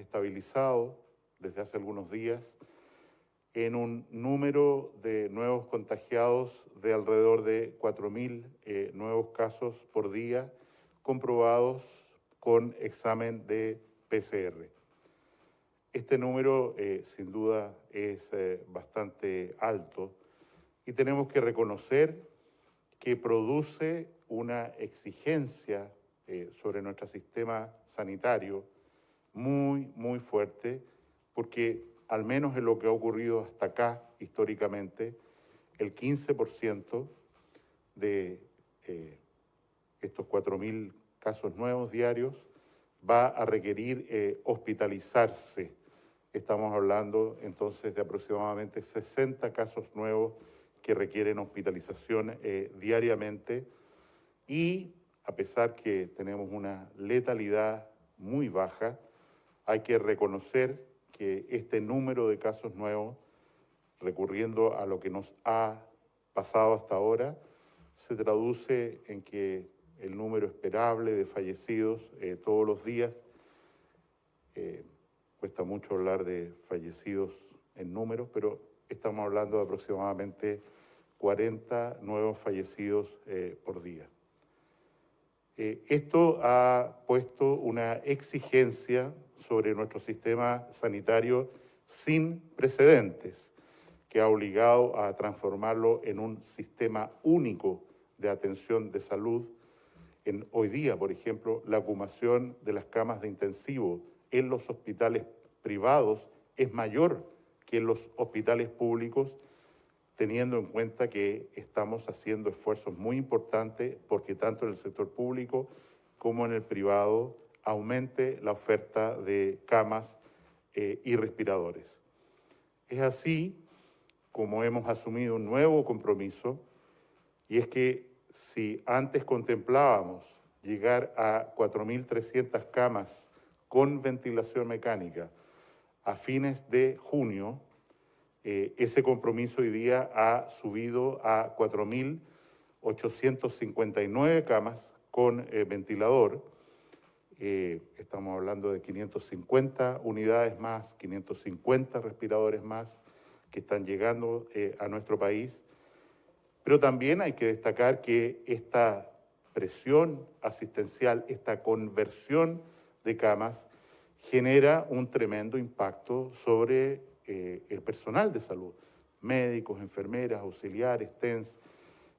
estabilizado desde hace algunos días en un número de nuevos contagiados de alrededor de 4.000 nuevos casos por día comprobados con examen de PCR. Este número sin duda es bastante alto y tenemos que reconocer que produce una exigencia sobre nuestro sistema sanitario muy fuerte, porque al menos en lo que ha ocurrido hasta acá históricamente, el 15% de estos 4.000 casos nuevos diarios va a requerir hospitalizarse. Estamos hablando entonces de aproximadamente 60 casos nuevos que requieren hospitalización diariamente, y a pesar que tenemos una letalidad muy baja, hay que reconocer que este número de casos nuevos, recurriendo a lo que nos ha pasado hasta ahora, se traduce en que el número esperable de fallecidos todos los días, cuesta mucho hablar de fallecidos en números, pero estamos hablando de aproximadamente 40 nuevos fallecidos por día. Esto ha puesto una exigencia sobre nuestro sistema sanitario sin precedentes, que ha obligado a transformarlo en un sistema único de atención de salud. Hoy día, por ejemplo, la ocupación de las camas de intensivo en los hospitales privados es mayor que en los hospitales públicos, teniendo en cuenta que estamos haciendo esfuerzos muy importantes porque tanto en el sector público como en el privado aumente la oferta de camas y respiradores. Es así como hemos asumido un nuevo compromiso, y es que si antes contemplábamos llegar a 4.300 camas con ventilación mecánica a fines de junio, ese compromiso hoy día ha subido a 4.859 camas con ventilador. Estamos hablando de 550 unidades más, 550 respiradores más que están llegando a nuestro país. Pero también hay que destacar que esta presión asistencial, esta conversión de camas, genera un tremendo impacto sobre el personal de salud, médicos, enfermeras, auxiliares, TENS,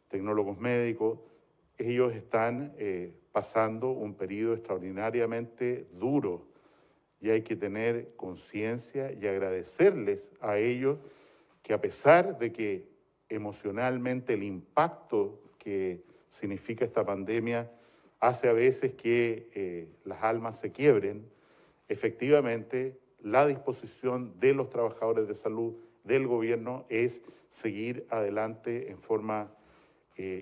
tecnólogos médicos. Ellos están pasando un periodo extraordinariamente duro y hay que tener conciencia y agradecerles a ellos que, a pesar de que emocionalmente el impacto que significa esta pandemia hace a veces que las almas se quiebren, efectivamente la disposición de los trabajadores de salud, del gobierno, es seguir adelante en forma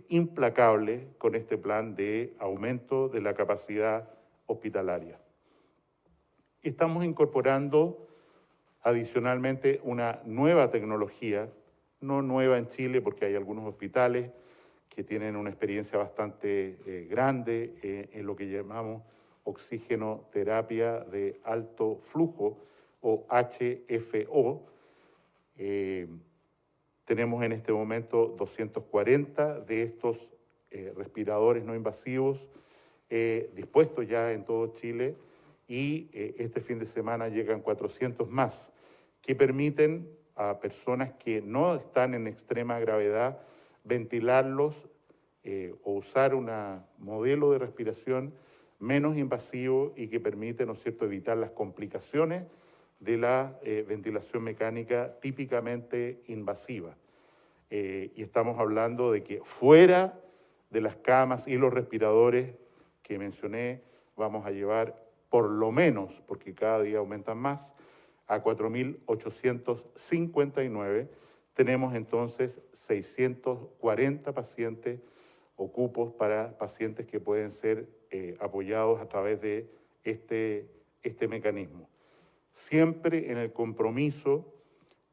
implacable con este plan de aumento de la capacidad hospitalaria. Estamos incorporando adicionalmente una nueva tecnología, no nueva en Chile porque hay algunos hospitales que tienen una experiencia bastante grande en lo que llamamos oxígeno terapia de alto flujo o HFO. Tenemos en este momento 240 de estos respiradores no invasivos dispuestos ya en todo Chile, y este fin de semana llegan 400 más que permiten a personas que no están en extrema gravedad ventilarlos o usar un modelo de respiración menos invasivo y que permite, ¿no es cierto?, evitar las complicaciones de la ventilación mecánica típicamente invasiva. Y estamos hablando de que fuera de las camas y los respiradores que mencioné, vamos a llevar por lo menos, porque cada día aumentan más, a 4.859. Tenemos entonces 640 pacientes o cupos para pacientes que pueden ser apoyados a través de este mecanismo. Siempre en el compromiso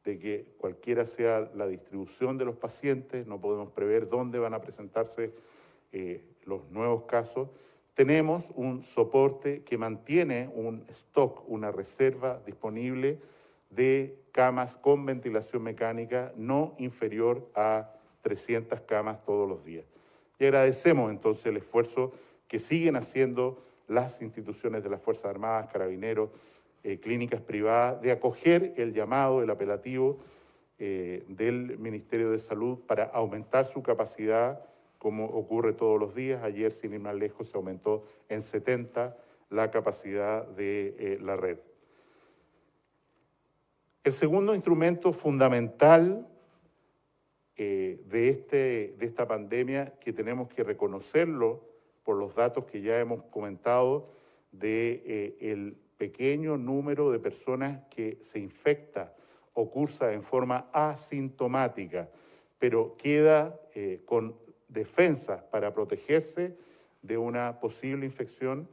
de que cualquiera sea la distribución de los pacientes, no podemos prever dónde van a presentarse los nuevos casos, tenemos un soporte que mantiene un stock, una reserva disponible de camas con ventilación mecánica no inferior a 300 camas todos los días. Y agradecemos entonces el esfuerzo que siguen haciendo las instituciones de las Fuerzas Armadas, Carabineros, clínicas privadas, de acoger el llamado, el apelativo del Ministerio de Salud para aumentar su capacidad, como ocurre todos los días. Ayer, sin ir más lejos, se aumentó en 70 la capacidad de la red. El segundo instrumento fundamental de esta pandemia, que tenemos que reconocerlo por los datos que ya hemos comentado, el pequeño número de personas que se infecta o cursa en forma asintomática, pero queda con defensas para protegerse de una posible infección.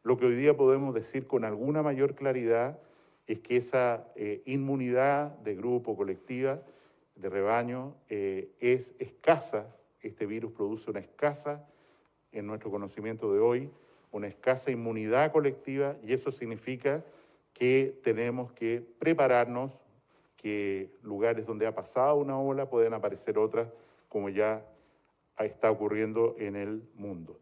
Lo que hoy día podemos decir con alguna mayor claridad es que esa inmunidad de grupo, colectiva, de rebaño, es escasa. Este virus produce una escasa, en nuestro conocimiento de hoy, una escasa inmunidad colectiva, y eso significa que tenemos que prepararnos, que lugares donde ha pasado una ola pueden aparecer otras, como ya está ocurriendo en el mundo.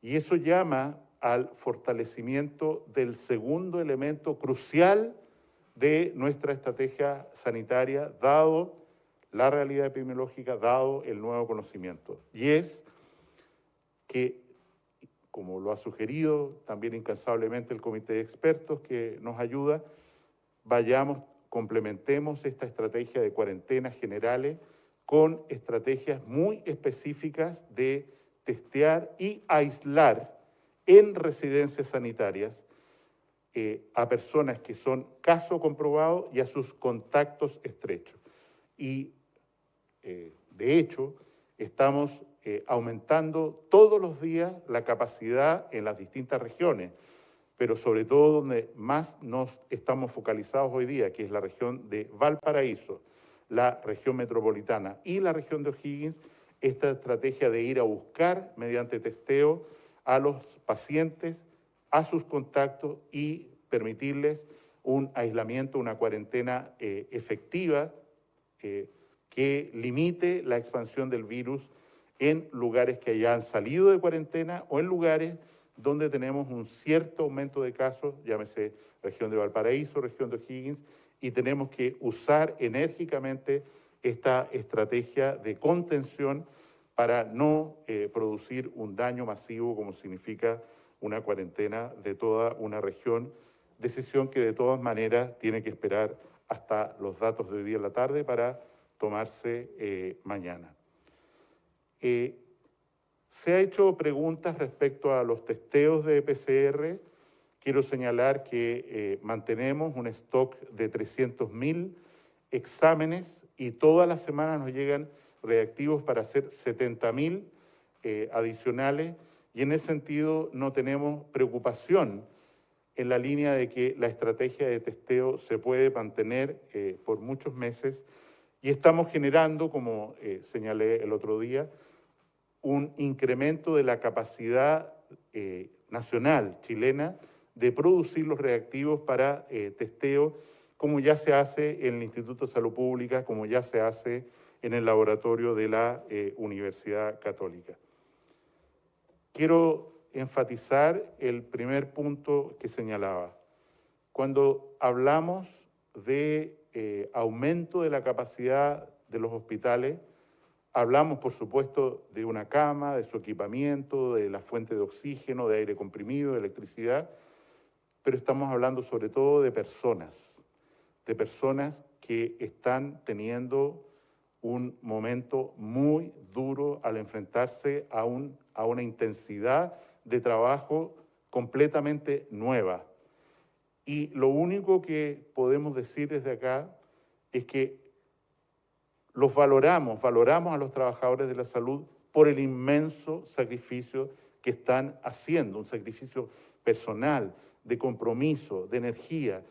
Y eso llama al fortalecimiento del segundo elemento crucial de nuestra estrategia sanitaria, dado la realidad epidemiológica, dado el nuevo conocimiento. Y es que, como lo ha sugerido también incansablemente el comité de expertos que nos ayuda, complementemos esta estrategia de cuarentenas generales con estrategias muy específicas de testear y aislar en residencias sanitarias a personas que son caso comprobado y a sus contactos estrechos. Y, de hecho, estamos aumentando todos los días la capacidad en las distintas regiones, pero sobre todo donde más nos estamos focalizados hoy día, que es la región de Valparaíso, la región metropolitana y la región de O'Higgins, esta estrategia de ir a buscar mediante testeo a los pacientes, a sus contactos y permitirles un aislamiento, una cuarentena efectiva que limite la expansión del virus en lugares que ya han salido de cuarentena o en lugares donde tenemos un cierto aumento de casos, llámese región de Valparaíso, región de O'Higgins, y tenemos que usar enérgicamente esta estrategia de contención para no producir un daño masivo como significa una cuarentena de toda una región, decisión que de todas maneras tiene que esperar hasta los datos de hoy día en la tarde para tomarse mañana. Se ha hecho preguntas respecto a los testeos de PCR. Quiero señalar que mantenemos un stock de 300.000 exámenes y todas las semanas nos llegan reactivos para hacer 70.000 adicionales, y en ese sentido no tenemos preocupación en la línea de que la estrategia de testeo se puede mantener por muchos meses, y estamos generando, como señalé el otro día, un incremento de la capacidad nacional chilena de producir los reactivos para testeo, como ya se hace en el Instituto de Salud Pública, como ya se hace en el laboratorio de la Universidad Católica. Quiero enfatizar el primer punto que señalaba. Cuando hablamos de aumento de la capacidad de los hospitales, hablamos, por supuesto, de una cama, de su equipamiento, de la fuente de oxígeno, de aire comprimido, de electricidad, pero estamos hablando sobre todo de personas que están teniendo un momento muy duro al enfrentarse a una intensidad de trabajo completamente nueva. Y lo único que podemos decir desde acá es que los valoramos a los trabajadores de la salud por el inmenso sacrificio que están haciendo, un sacrificio personal, de compromiso, de energía,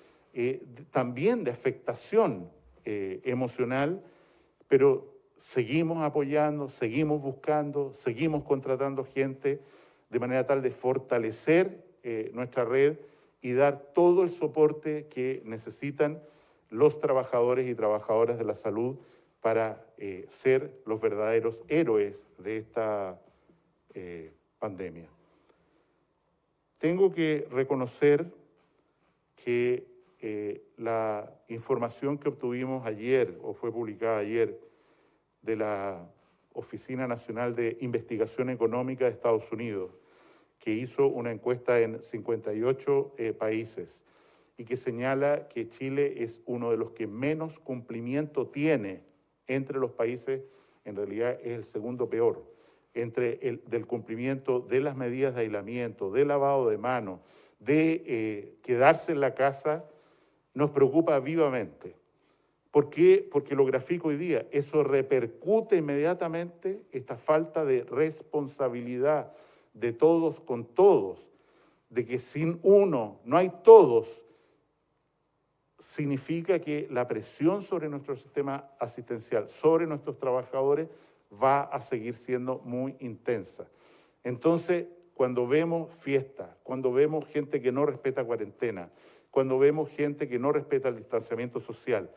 también de afectación emocional, pero seguimos apoyando, seguimos buscando, seguimos contratando gente de manera tal de fortalecer nuestra red y dar todo el soporte que necesitan los trabajadores y trabajadoras de la salud para ser los verdaderos héroes de esta pandemia. Tengo que reconocer que la información que obtuvimos ayer, o fue publicada ayer, de la Oficina Nacional de Investigación Económica de Estados Unidos, que hizo una encuesta en 58 países y que señala que Chile es uno de los que menos cumplimiento tiene entre los países, en realidad es el segundo peor, del cumplimiento de las medidas de aislamiento, de lavado de manos, de quedarse en la casa, nos preocupa vivamente. ¿Por qué? Porque lo grafico hoy día. Eso repercute inmediatamente esta falta de responsabilidad de todos con todos, de que sin uno no hay todos, significa que la presión sobre nuestro sistema asistencial, sobre nuestros trabajadores, va a seguir siendo muy intensa. Entonces, cuando vemos fiestas, cuando vemos gente que no respeta cuarentena, cuando vemos gente que no respeta el distanciamiento social,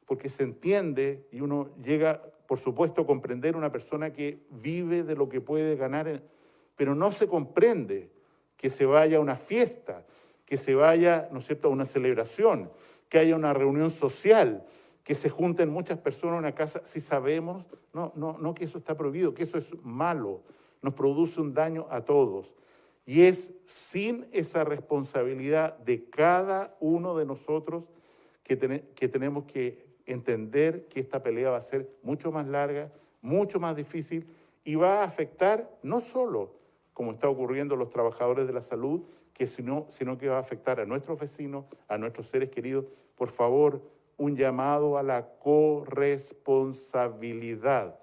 porque se entiende y uno llega, por supuesto, a comprender una persona que vive de lo que puede ganar, pero no se comprende que se vaya a una fiesta, que se vaya, ¿no es cierto?, a una celebración, que haya una reunión social, que se junten muchas personas en una casa, si sabemos, no que eso está prohibido, que eso es malo, nos produce un daño a todos. Y es sin esa responsabilidad de cada uno de nosotros que tenemos que entender que esta pelea va a ser mucho más larga, mucho más difícil y va a afectar no solo, como está ocurriendo a los trabajadores de la salud, sino que va a afectar a nuestros vecinos, a nuestros seres queridos. Por favor, un llamado a la corresponsabilidad.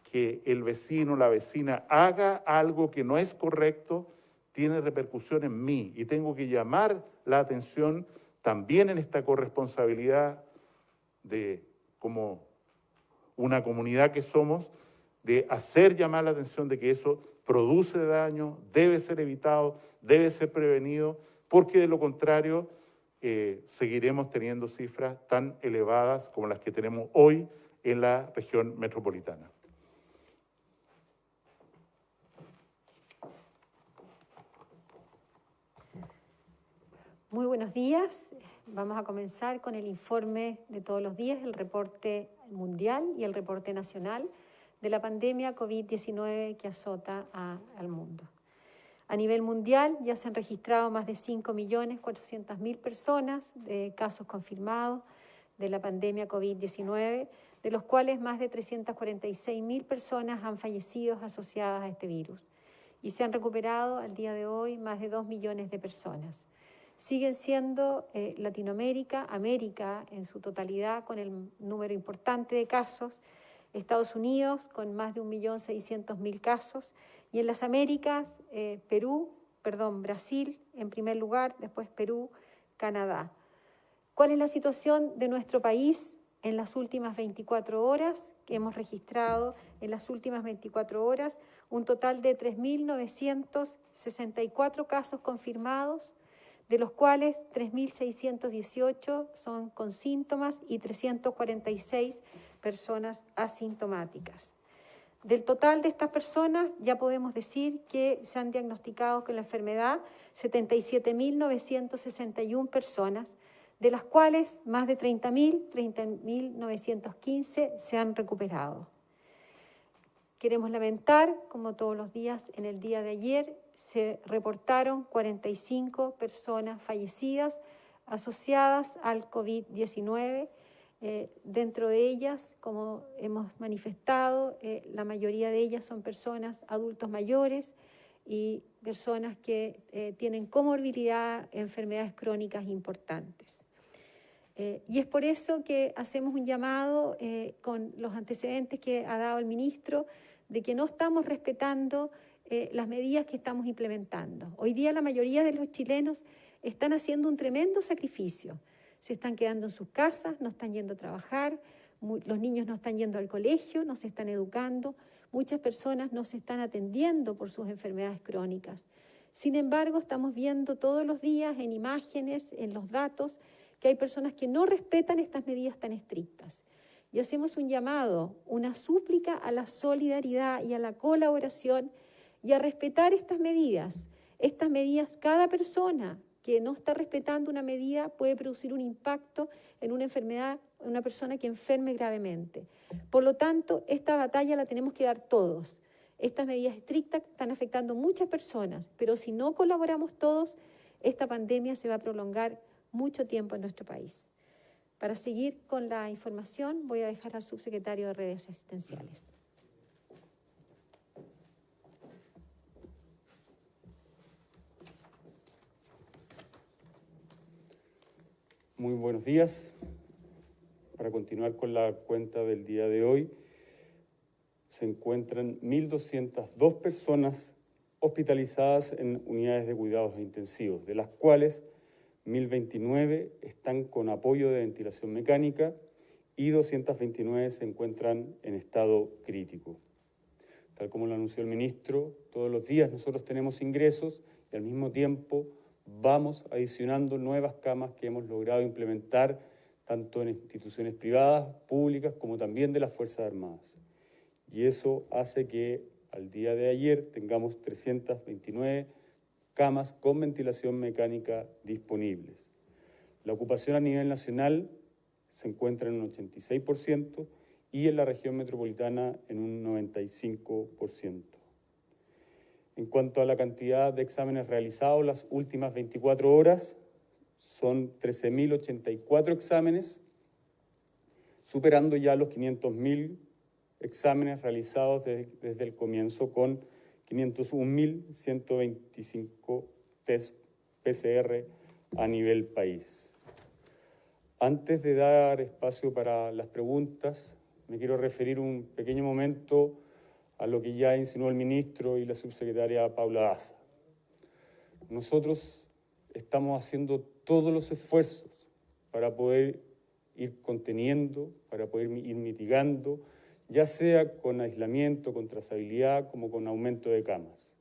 Que el vecino, la vecina haga algo que no es correcto, tiene repercusión en mí y tengo que llamar la atención también en esta corresponsabilidad de, como una comunidad que somos, de hacer llamar la atención de que eso produce daño, debe ser evitado, debe ser prevenido, porque de lo contrario seguiremos teniendo cifras tan elevadas como las que tenemos hoy en la región metropolitana. Muy buenos días. Vamos a comenzar con el informe de todos los días, el reporte mundial y el reporte nacional de la pandemia COVID-19 que azota al mundo. A nivel mundial ya se han registrado más de 5.400.000 personas de casos confirmados de la pandemia COVID-19, de los cuales más de 346.000 personas han fallecido asociadas a este virus. Y se han recuperado al día de hoy más de 2 millones de personas. Siguen siendo Latinoamérica, América en su totalidad con el número importante de casos, Estados Unidos con más de 1.600.000 casos y en las Américas Brasil en primer lugar, después Perú, Canadá. ¿Cuál es la situación de nuestro país en las últimas 24 horas? Que hemos registrado en las últimas 24 horas un total de 3.964 casos confirmados, de los cuales 3.618 son con síntomas y 346 personas asintomáticas. Del total de estas personas ya podemos decir que se han diagnosticado con la enfermedad 77.961 personas, de las cuales más de 30.915 se han recuperado. Queremos lamentar, como todos los días, en el día de ayer se reportaron 45 personas fallecidas asociadas al COVID-19. Dentro de ellas, como hemos manifestado, la mayoría de ellas son personas adultos mayores y personas que tienen comorbilidad, enfermedades crónicas importantes. Y es por eso que hacemos un llamado con los antecedentes que ha dado el ministro de que no estamos respetando las medidas que estamos implementando. Hoy día la mayoría de los chilenos están haciendo un tremendo sacrificio. Se están quedando en sus casas, no están yendo a trabajar, Los niños no están yendo al colegio, no se están educando, muchas personas no se están atendiendo por sus enfermedades crónicas. Sin embargo, estamos viendo todos los días en imágenes, en los datos, que hay personas que no respetan estas medidas tan estrictas. Y hacemos un llamado, una súplica a la solidaridad y a la colaboración y a respetar estas medidas. Estas medidas, cada persona que no está respetando una medida puede producir un impacto en una enfermedad, en una persona que enferme gravemente. Por lo tanto, esta batalla la tenemos que dar todos. Estas medidas estrictas están afectando a muchas personas, pero si no colaboramos todos, esta pandemia se va a prolongar mucho tiempo en nuestro país. Para seguir con la información, voy a dejar al subsecretario de Redes Asistenciales. Muy buenos días. Para continuar con la cuenta del día de hoy, se encuentran 1.202 personas hospitalizadas en unidades de cuidados intensivos, de las cuales 1.029 están con apoyo de ventilación mecánica y 229 se encuentran en estado crítico. Tal como lo anunció el ministro, todos los días nosotros tenemos ingresos y al mismo tiempo vamos adicionando nuevas camas que hemos logrado implementar tanto en instituciones privadas, públicas, como también de las Fuerzas Armadas. Y eso hace que al día de ayer tengamos 329 camas con ventilación mecánica disponibles. La ocupación a nivel nacional se encuentra en un 86% y en la región metropolitana en un 95%. En cuanto a la cantidad de exámenes realizados las últimas 24 horas, son 13.084 exámenes, superando ya los 500.000 exámenes realizados desde el comienzo, con 501.125 test PCR a nivel país. Antes de dar espacio para las preguntas, me quiero referir un pequeño momento a lo que ya insinuó el ministro y la subsecretaria Paula Daza. Nosotros estamos haciendo todos los esfuerzos para poder ir conteniendo, para poder ir mitigando, ya sea con aislamiento, con trazabilidad, como con aumento de camas.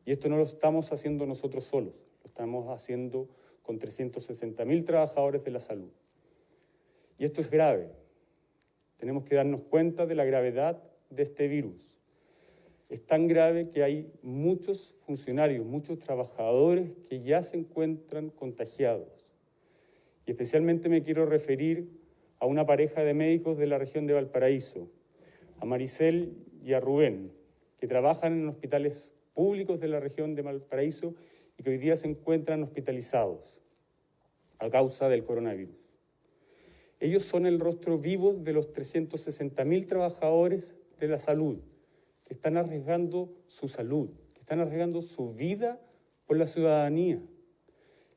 Y esto no lo estamos haciendo nosotros solos, lo estamos haciendo con 360.000 trabajadores de la salud. Y esto es grave. Tenemos que darnos cuenta de la gravedad de este virus. Es tan grave que hay muchos funcionarios, muchos trabajadores que ya se encuentran contagiados. Y especialmente me quiero referir a una pareja de médicos de la región de Valparaíso, a Maricel y a Rubén, que trabajan en hospitales públicos de la región de Valparaíso y que hoy día se encuentran hospitalizados a causa del coronavirus. Ellos son el rostro vivo de los 360.000 trabajadores de la salud, que están arriesgando su salud, que están arriesgando su vida por la ciudadanía.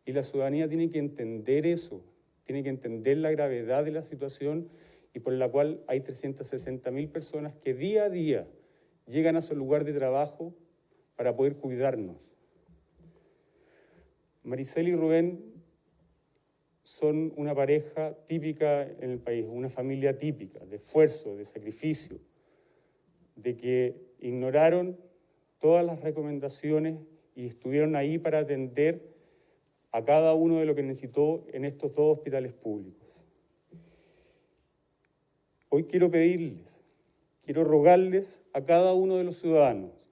Y la ciudadanía tiene que entender eso, tiene que entender la gravedad de la situación y por la cual hay 360.000 personas que día a día llegan a su lugar de trabajo para poder cuidarnos. Maricel y Rubén son una pareja típica en el país, una familia típica, de esfuerzo, de sacrificio, de que ignoraron todas las recomendaciones y estuvieron ahí para atender a cada uno de lo que necesitó en estos dos hospitales públicos. Hoy quiero pedirles, quiero rogarles a cada uno de los ciudadanos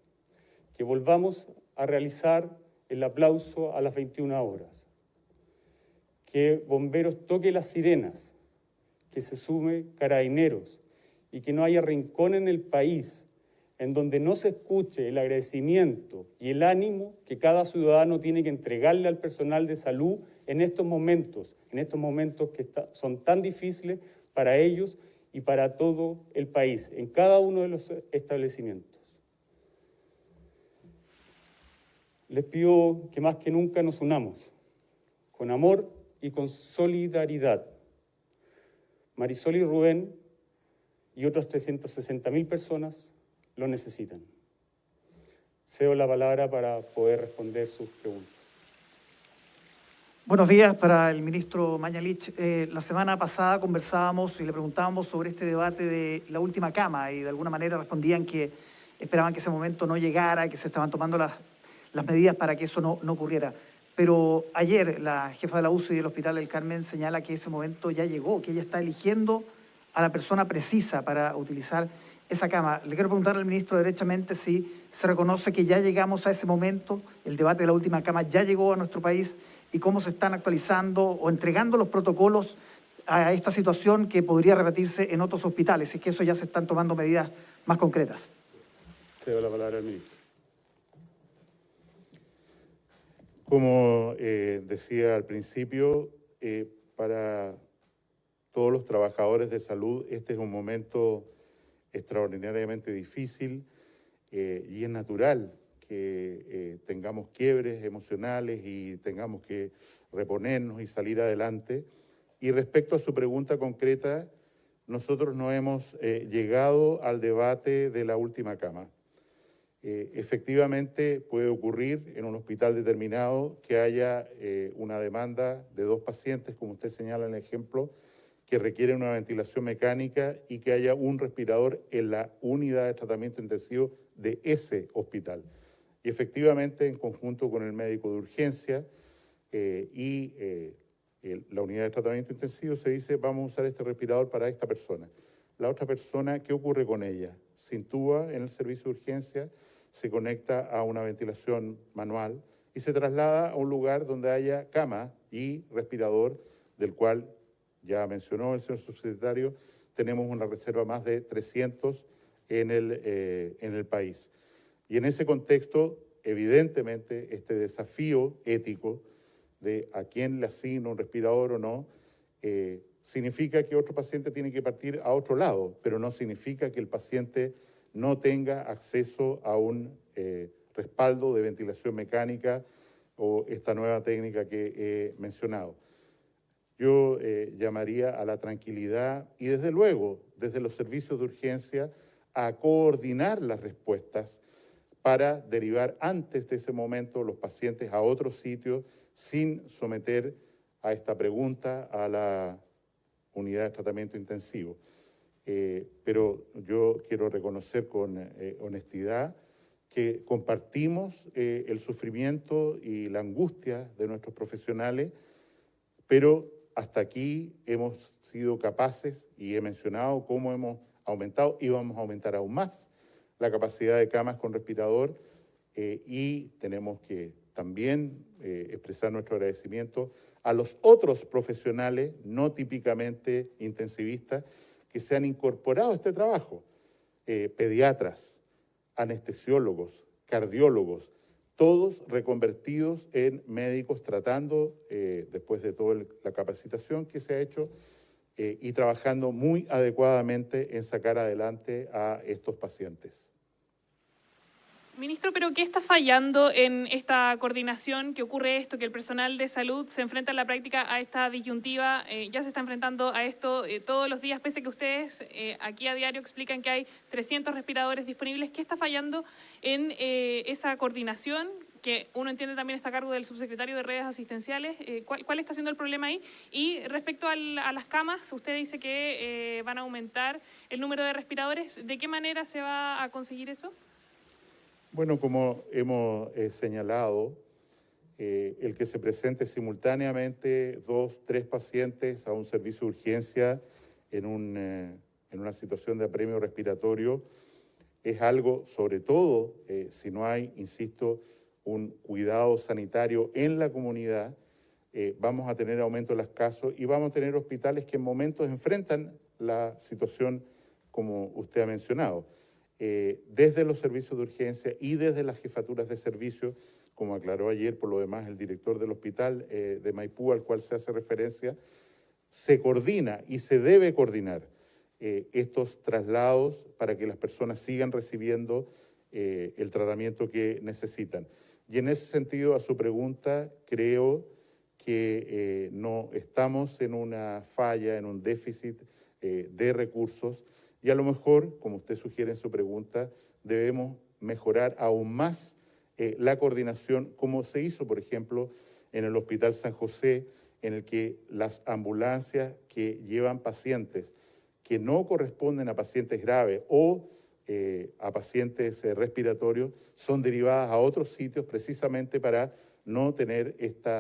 que volvamos a realizar el aplauso a las 21 horas, que Bomberos toque las sirenas, que se sume Carabineros y que no haya rincón en el país en donde no se escuche el agradecimiento y el ánimo que cada ciudadano tiene que entregarle al personal de salud en estos momentos que son tan difíciles para ellos y para todo el país, en cada uno de los establecimientos. Les pido que más que nunca nos unamos, con amor y con solidaridad. Marisol y Rubén y otras 360.000 personas lo necesitan. Cedo la palabra para poder responder sus preguntas. Buenos días para el ministro Mañalich. La semana pasada conversábamos y le preguntábamos sobre este debate de la última cama y de alguna manera respondían que esperaban que ese momento no llegara, que se estaban tomando las medidas para que eso no ocurriera. Pero ayer la jefa de la UCI del Hospital del Carmen señala que ese momento ya llegó, que ella está eligiendo a la persona precisa para utilizar esa cama. Le quiero preguntar al ministro derechamente si se reconoce que ya llegamos a ese momento, el debate de la última cama ya llegó a nuestro país, y cómo se están actualizando o entregando los protocolos a esta situación que podría repetirse en otros hospitales, si es que eso ya se están tomando medidas más concretas. Cedo la palabra al ministro. Como decía al principio, para todos los trabajadores de salud este es un momento extraordinariamente difícil y es natural que tengamos quiebres emocionales y tengamos que reponernos y salir adelante. Y respecto a su pregunta concreta, nosotros no hemos llegado al debate de la última cama. Efectivamente puede ocurrir en un hospital determinado que haya una demanda de 2 pacientes, como usted señala en el ejemplo, que requieren una ventilación mecánica y que haya un respirador en la unidad de tratamiento intensivo de ese hospital. Y efectivamente, en conjunto con el médico de urgencia la unidad de tratamiento intensivo, se dice, vamos a usar este respirador para esta persona. La otra persona, ¿qué ocurre con ella? Se intuba en el servicio de urgencia, se conecta a una ventilación manual y se traslada a un lugar donde haya cama y respirador, del cual ya mencionó el señor subsecretario, tenemos una reserva más de 300 en el país. Y en ese contexto, evidentemente, este desafío ético de a quién le asigna un respirador o no, significa que otro paciente tiene que partir a otro lado, pero no significa que el paciente no tenga acceso a un respaldo de ventilación mecánica o esta nueva técnica que he mencionado. Yo llamaría a la tranquilidad y desde luego, desde los servicios de urgencia, a coordinar las respuestas para derivar antes de ese momento los pacientes a otros sitios sin someter a esta pregunta a la unidad de tratamiento intensivo. Pero yo quiero reconocer con honestidad que compartimos el sufrimiento y la angustia de nuestros profesionales, pero hasta aquí hemos sido capaces, y he mencionado cómo hemos aumentado y vamos a aumentar aún más la capacidad de camas con respirador y tenemos que también expresar nuestro agradecimiento a los otros profesionales no típicamente intensivistas que se han incorporado a este trabajo, pediatras, anestesiólogos, cardiólogos, todos reconvertidos en médicos tratando, después de toda la capacitación que se ha hecho, y trabajando muy adecuadamente en sacar adelante a estos pacientes. Ministro, ¿pero qué está fallando en esta coordinación? ¿Qué ocurre esto? Que el personal de salud se enfrenta en la práctica a esta disyuntiva, ya se está enfrentando a esto todos los días, pese a que ustedes aquí a diario explican que hay 300 respiradores disponibles. ¿Qué está fallando en esa coordinación? Que uno entiende también está a cargo del subsecretario de redes asistenciales. ¿Cuál está siendo el problema ahí? Y respecto a las camas, usted dice que van a aumentar el número de respiradores. ¿De qué manera se va a conseguir eso? Bueno, como hemos señalado, el que se presente simultáneamente 2, 3 pacientes a un servicio de urgencia en una situación de apremio respiratorio es algo, sobre todo, si no hay, insisto, un cuidado sanitario en la comunidad, vamos a tener aumento de los casos y vamos a tener hospitales que en momentos enfrentan la situación como usted ha mencionado. Desde los servicios de urgencia y desde las jefaturas de servicio, como aclaró ayer por lo demás el director del hospital de Maipú, al cual se hace referencia, se coordina y se debe coordinar estos traslados para que las personas sigan recibiendo el tratamiento que necesitan. Y en ese sentido, a su pregunta, creo que no estamos en una falla, en un déficit de recursos, y a lo mejor, como usted sugiere en su pregunta, debemos mejorar aún más la coordinación, como se hizo, por ejemplo, en el Hospital San José, en el que las ambulancias que llevan pacientes que no corresponden a pacientes graves o a pacientes respiratorios son derivadas a otros sitios precisamente para no tener este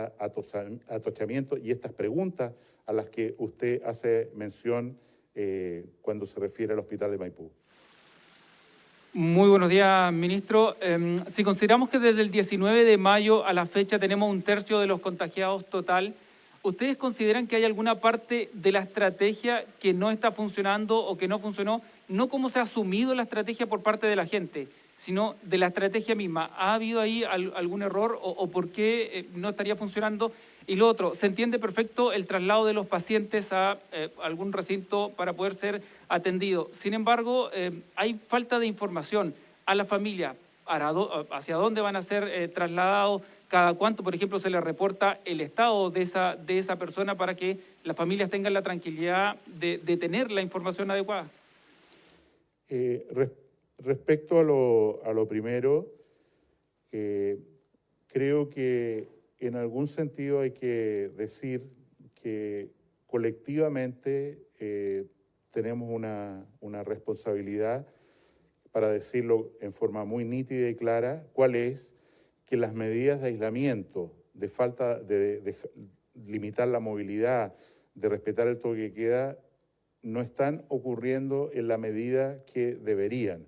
atochamiento y estas preguntas a las que usted hace mención cuando se refiere al Hospital de Maipú. Muy buenos días, ministro. Si consideramos que desde el 19 de mayo a la fecha tenemos 1/3 de los contagiados total, ¿ustedes consideran que hay alguna parte de la estrategia que no está funcionando o que no funcionó? No cómo se ha asumido la estrategia por parte de la gente, sino de la estrategia misma. ¿Ha habido ahí algún error o por qué no estaría funcionando? Y lo otro, se entiende perfecto el traslado de los pacientes a algún recinto para poder ser atendido. Sin embargo, hay falta de información a la familia, hacia dónde van a ser trasladados, cada cuánto, por ejemplo, se le reporta el estado de esa persona para que las familias tengan la tranquilidad de tener la información adecuada. Respecto a lo primero, creo que en algún sentido hay que decir que colectivamente tenemos una responsabilidad, para decirlo en forma muy nítida y clara, cuál es que las medidas de aislamiento, de falta de limitar la movilidad, de respetar el toque de queda, no están ocurriendo en la medida que deberían.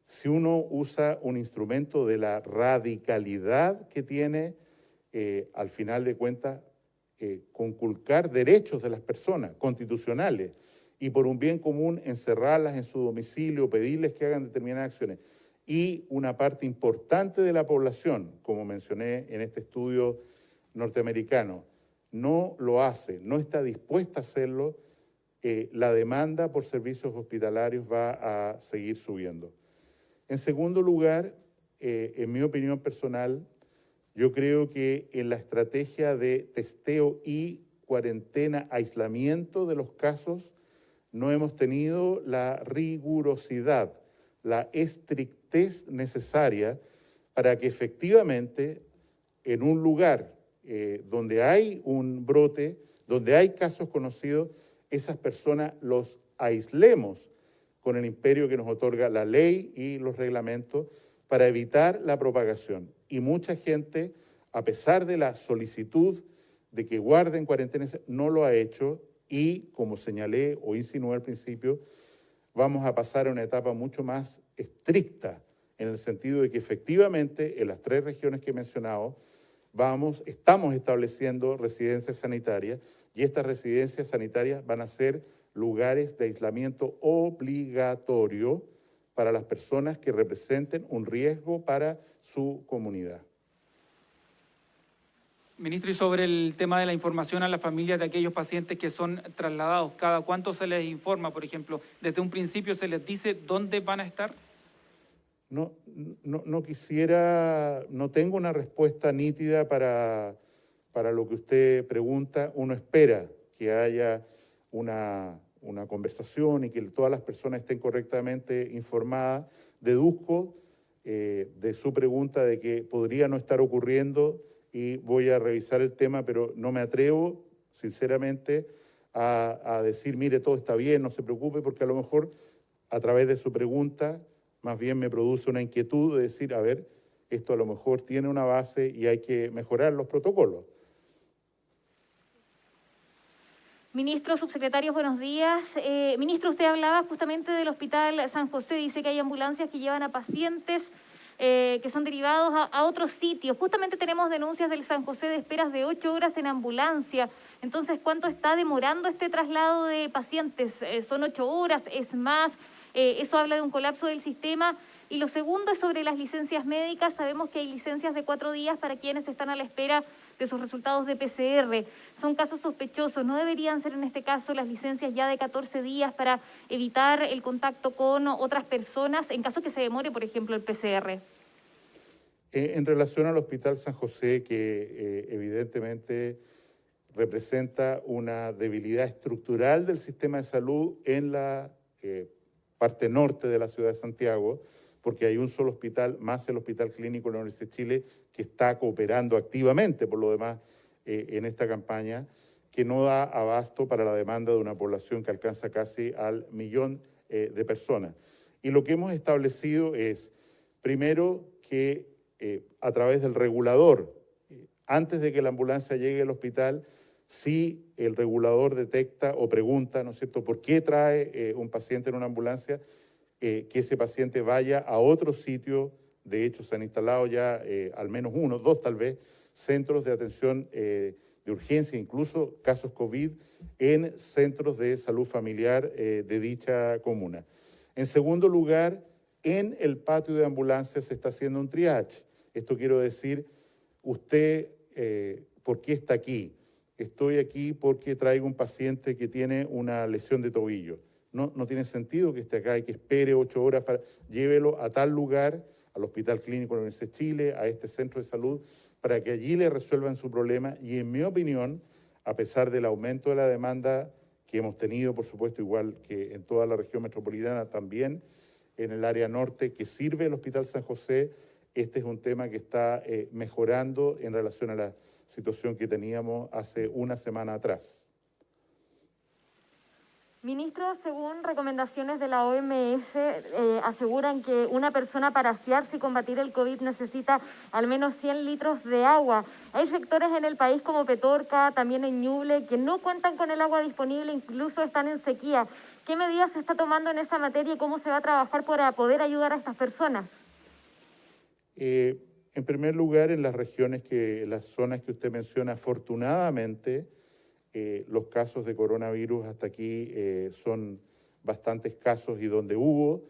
Si uno usa un instrumento de la radicalidad que tiene, al final de cuentas, conculcar derechos de las personas constitucionales y por un bien común encerrarlas en su domicilio, pedirles que hagan determinadas acciones. Y una parte importante de la población, como mencioné en este estudio norteamericano, no lo hace, no está dispuesta a hacerlo, la demanda por servicios hospitalarios va a seguir subiendo. En segundo lugar, en mi opinión personal, yo creo que en la estrategia de testeo y cuarentena, aislamiento de los casos, no hemos tenido la rigurosidad, la estrictez necesaria para que efectivamente en un lugar donde hay un brote, donde hay casos conocidos, esas personas los aislemos con el imperio que nos otorga la ley y los reglamentos para evitar la propagación. Y mucha gente, a pesar de la solicitud de que guarden cuarentena, no lo ha hecho y, como señalé o insinué al principio, vamos a pasar a una etapa mucho más estricta en el sentido de que efectivamente en las 3 regiones que he mencionado estamos estableciendo residencias sanitarias y estas residencias sanitarias van a ser lugares de aislamiento obligatorio para las personas que representen un riesgo para su comunidad. Ministro, y sobre el tema de la información a las familias de aquellos pacientes que son trasladados, ¿cada cuánto se les informa, por ejemplo? ¿Desde un principio se les dice dónde van a estar? No tengo una respuesta nítida para lo que usted pregunta. Uno espera que haya una conversación y que todas las personas estén correctamente informadas. Deduzco de su pregunta de que podría no estar ocurriendo y voy a revisar el tema, pero no me atrevo, sinceramente, a decir, mire, todo está bien, no se preocupe, porque a lo mejor a través de su pregunta más bien me produce una inquietud de decir, a ver, esto a lo mejor tiene una base y hay que mejorar los protocolos. Ministro, subsecretarios, buenos días. Ministro, usted hablaba justamente del Hospital San José, dice que hay ambulancias que llevan a pacientes que son derivados a otros sitios. Justamente tenemos denuncias del San José de esperas de 8 horas en ambulancia. Entonces, ¿cuánto está demorando este traslado de pacientes? ¿Son 8 horas? ¿Es más? Eso habla de un colapso del sistema. Y lo segundo es sobre las licencias médicas. Sabemos que hay licencias de 4 días para quienes están a la espera de sus resultados de PCR. Son casos sospechosos. ¿No deberían ser en este caso las licencias ya de 14 días para evitar el contacto con otras personas en caso que se demore, por ejemplo, el PCR? En relación al Hospital San José, que evidentemente representa una debilidad estructural del sistema de salud en la parte norte de la ciudad de Santiago, porque hay un solo hospital, más el Hospital Clínico de la Universidad de Chile, que está cooperando activamente, por lo demás, en esta campaña, que no da abasto para la demanda de una población que alcanza casi al 1 millón de personas. Y lo que hemos establecido es, primero, que a través del regulador, antes de que la ambulancia llegue al hospital, si el regulador detecta o pregunta, ¿no es cierto?, ¿por qué trae un paciente en una ambulancia?, que ese paciente vaya a otro sitio. De hecho, se han instalado ya al menos 1, 2 tal vez, centros de atención de urgencia, incluso casos COVID, en centros de salud familiar de dicha comuna. En segundo lugar, en el patio de ambulancias se está haciendo un triage. Esto quiero decir, usted, ¿por qué está aquí? Estoy aquí porque traigo un paciente que tiene una lesión de tobillo. No tiene sentido que esté acá y que espere 8 horas para... Llévelo a tal lugar, al Hospital Clínico de la Universidad de Chile, a este centro de salud, para que allí le resuelvan su problema. Y en mi opinión, a pesar del aumento de la demanda que hemos tenido, por supuesto, igual que en toda la región metropolitana, también en el área norte que sirve el Hospital San José, este es un tema que está mejorando en relación a la situación que teníamos hace una semana atrás. Ministro, según recomendaciones de la OMS, aseguran que una persona para asearse y combatir el COVID necesita al menos 100 litros de agua. Hay sectores en el país como Petorca, también en Ñuble, que no cuentan con el agua disponible, incluso están en sequía. ¿Qué medidas se está tomando en esa materia y cómo se va a trabajar para poder ayudar a estas personas? En primer lugar, en las regiones, las zonas que usted menciona, afortunadamente, los casos de coronavirus hasta aquí son bastantes casos y donde hubo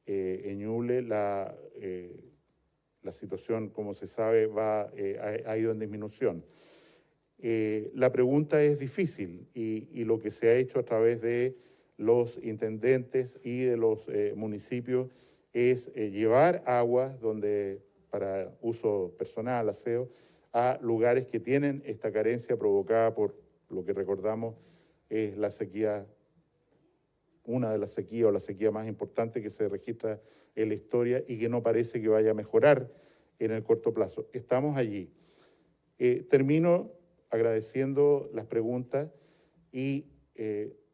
en Ñuble la situación, como se sabe, ha ido en disminución. La pregunta es difícil y lo que se ha hecho a través de los intendentes y de los municipios es llevar agua para uso personal, aseo, a lugares que tienen esta carencia provocada por lo que recordamos es la sequía, una de las sequías o la sequía más importante que se registra en la historia y que no parece que vaya a mejorar en el corto plazo. Estamos allí. Termino agradeciendo las preguntas y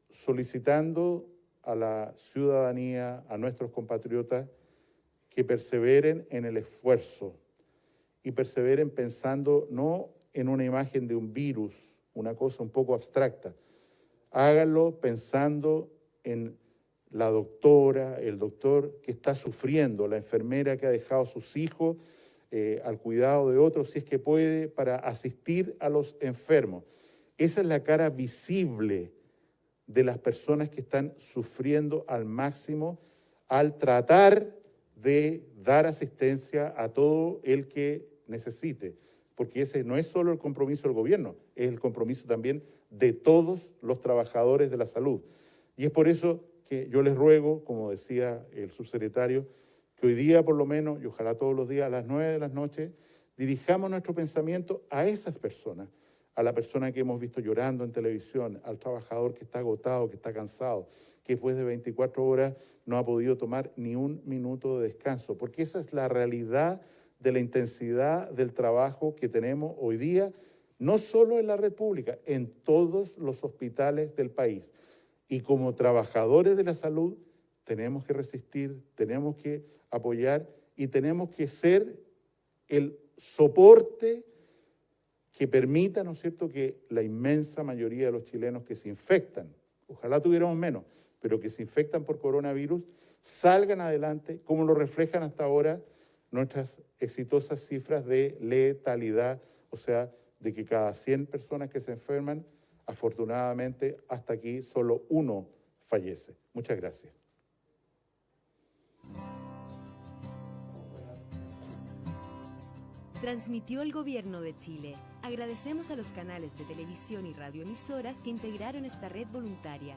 solicitando a la ciudadanía, a nuestros compatriotas, que perseveren en el esfuerzo y perseveren pensando no en una imagen de un virus, una cosa un poco abstracta. Háganlo pensando en la doctora, el doctor que está sufriendo, la enfermera que ha dejado a sus hijos al cuidado de otros, si es que puede, para asistir a los enfermos. Esa es la cara visible de las personas que están sufriendo al máximo al tratar de dar asistencia a todo el que necesite, porque ese no es solo el compromiso del gobierno, es el compromiso también de todos los trabajadores de la salud. Y es por eso que yo les ruego, como decía el subsecretario, que hoy día por lo menos, y ojalá todos los días a las 9 de la noche, dirijamos nuestro pensamiento a esas personas, a la persona que hemos visto llorando en televisión, al trabajador que está agotado, que está cansado, que después de 24 horas no ha podido tomar ni un minuto de descanso, porque esa es la realidad de la intensidad del trabajo que tenemos hoy día, no solo en la red pública, en todos los hospitales del país. Y como trabajadores de la salud tenemos que resistir, tenemos que apoyar y tenemos que ser el soporte que permita, ¿no es cierto?, que la inmensa mayoría de los chilenos que se infectan, ojalá tuviéramos menos, pero que se infectan por coronavirus, salgan adelante, como lo reflejan hasta ahora nuestras exitosas cifras de letalidad, o sea, de que cada 100 personas que se enferman, afortunadamente, hasta aquí solo 1 fallece. Muchas gracias. Transmitió el Gobierno de Chile. Agradecemos a los canales de televisión y radioemisoras que integraron esta red voluntaria.